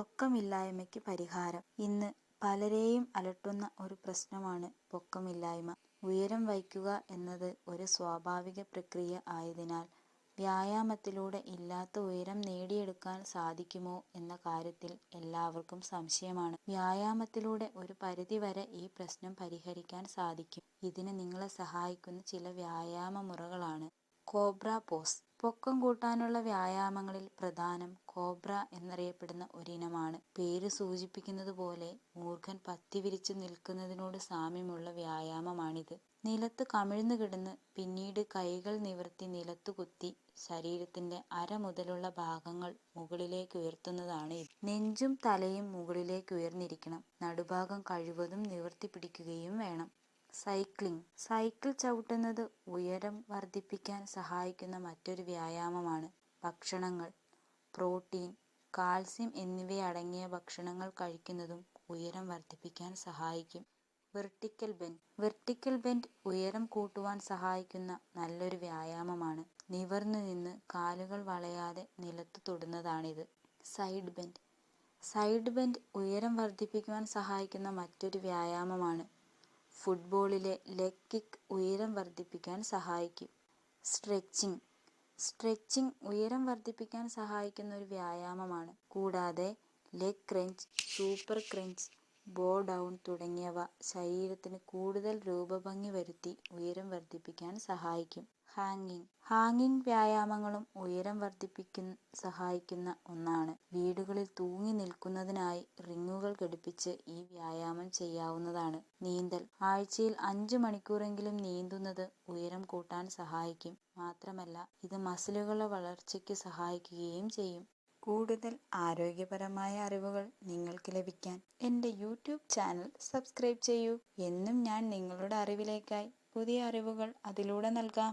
പൊക്കമില്ലായ്മയ്ക്ക് പരിഹാരം. ഇന്ന് പലരെയും അലട്ടുന്ന ഒരു പ്രശ്നമാണ് പൊക്കമില്ലായ്മ. ഉയരം വയ്ക്കുക എന്നത് ഒരു സ്വാഭാവിക പ്രക്രിയ ആയതിനാൽ വ്യായാമത്തിലൂടെ ഇല്ലാത്ത ഉയരം നേടിയെടുക്കാൻ സാധിക്കുമോ എന്ന കാര്യത്തിൽ എല്ലാവർക്കും സംശയമാണ്. വ്യായാമത്തിലൂടെ ഒരു പരിധിവരെ ഈ പ്രശ്നം പരിഹരിക്കാൻ സാധിക്കും. ഇതിന് നിങ്ങളെ സഹായിക്കുന്ന ചില വ്യായാമ മുറകളാണ് കോബ്ര പോസ്. പൊക്കം കൂട്ടാനുള്ള വ്യായാമങ്ങളിൽ പ്രധാനം കോബ്ര എന്നറിയപ്പെടുന്ന ഒരിനമാണ്. പേര് സൂചിപ്പിക്കുന്നത് പോലെ മൂർഖൻ പത്തി വിരിച്ചു നിൽക്കുന്നതിനോട് സാമ്യമുള്ള വ്യായാമമാണിത്. നിലത്ത് കമിഴ്ന്നു കിടന്ന് പിന്നീട് കൈകൾ നിവർത്തി നിലത്തു കുത്തി ശരീരത്തിന്റെ അര മുതലുള്ള ഭാഗങ്ങൾ മുകളിലേക്ക് ഉയർത്തുന്നതാണ് ഇത്. നെഞ്ചും തലയും മുകളിലേക്ക് ഉയർന്നിരിക്കണം. നടുഭാഗം കഴിവതും നിവർത്തി പിടിക്കുകയും വേണം. സൈക്ലിംഗ്. സൈക്കിൾ ചവിട്ടുന്നത് ഉയരം വർദ്ധിപ്പിക്കാൻ സഹായിക്കുന്ന മറ്റൊരു വ്യായാമമാണ്. ഭക്ഷണങ്ങൾ. പ്രോട്ടീൻ, കാൽസ്യം എന്നിവയടങ്ങിയ ഭക്ഷണങ്ങൾ കഴിക്കുന്നതും ഉയരം വർദ്ധിപ്പിക്കാൻ സഹായിക്കും. Vertical bend. വെർട്ടിക്കൽ ബെൻഡ് ഉയരം കൂട്ടുവാൻ സഹായിക്കുന്ന നല്ലൊരു വ്യായാമമാണ്. നിവർന്നു നിന്ന് കാലുകൾ വളയാതെ നിലത്ത് തൊടുന്നതാണിത്. Side bend. സൈഡ് ബെൻഡ് ഉയരം വർദ്ധിപ്പിക്കുവാൻ സഹായിക്കുന്ന മറ്റൊരു വ്യായാമമാണ്. ഫുട്ബോളിലെ ലെഗ് കിക്ക് ഉയരം വർദ്ധിപ്പിക്കാൻ സഹായിക്കും. സ്ട്രെച്ചിങ്. സ്ട്രെച്ചിങ് ഉയരം വർദ്ധിപ്പിക്കാൻ സഹായിക്കുന്ന ഒരു വ്യായാമമാണ്. കൂടാതെ ലെഗ് ക്രഞ്ച്, സൂപ്പർ ക്രഞ്ച്, ബോ ഡൗൺ തുടങ്ങിയവ ശരീരത്തിന് കൂടുതൽ രൂപഭംഗി വരുത്തി ഉയരം വർദ്ധിപ്പിക്കാൻ സഹായിക്കും. ഹാങ്ങിങ്. ഹാങ്ങിങ് വ്യായാമങ്ങളും ഉയരം വർദ്ധിപ്പിക്കാൻ സഹായിക്കുന്ന ഒന്നാണ്. വീടുകളിൽ തൂങ്ങി നിൽക്കുന്നതിനായി റിങ്ങുകൾ ഘടിപ്പിച്ച് ഈ വ്യായാമം ചെയ്യാവുന്നതാണ്. നീന്തൽ. ആഴ്ചയിൽ 5 മണിക്കൂറെങ്കിലും നീന്തുന്നത് ഉയരം കൂട്ടാൻ സഹായിക്കും. മാത്രമല്ല ഇത് മസിലുകളുടെ വളർച്ചയ്ക്ക് സഹായിക്കുകയും ചെയ്യും. കൂടുതൽ ആരോഗ്യപരമായ അറിവുകൾ നിങ്ങൾക്ക് ലഭിക്കാൻ എൻ്റെ യൂട്യൂബ് ചാനൽ സബ്സ്ക്രൈബ് ചെയ്യൂ. എന്നും ഞാൻ നിങ്ങളുടെ അറിവിലേക്കായി പുതിയ അറിവുകൾ അതിലൂടെ നൽകാം.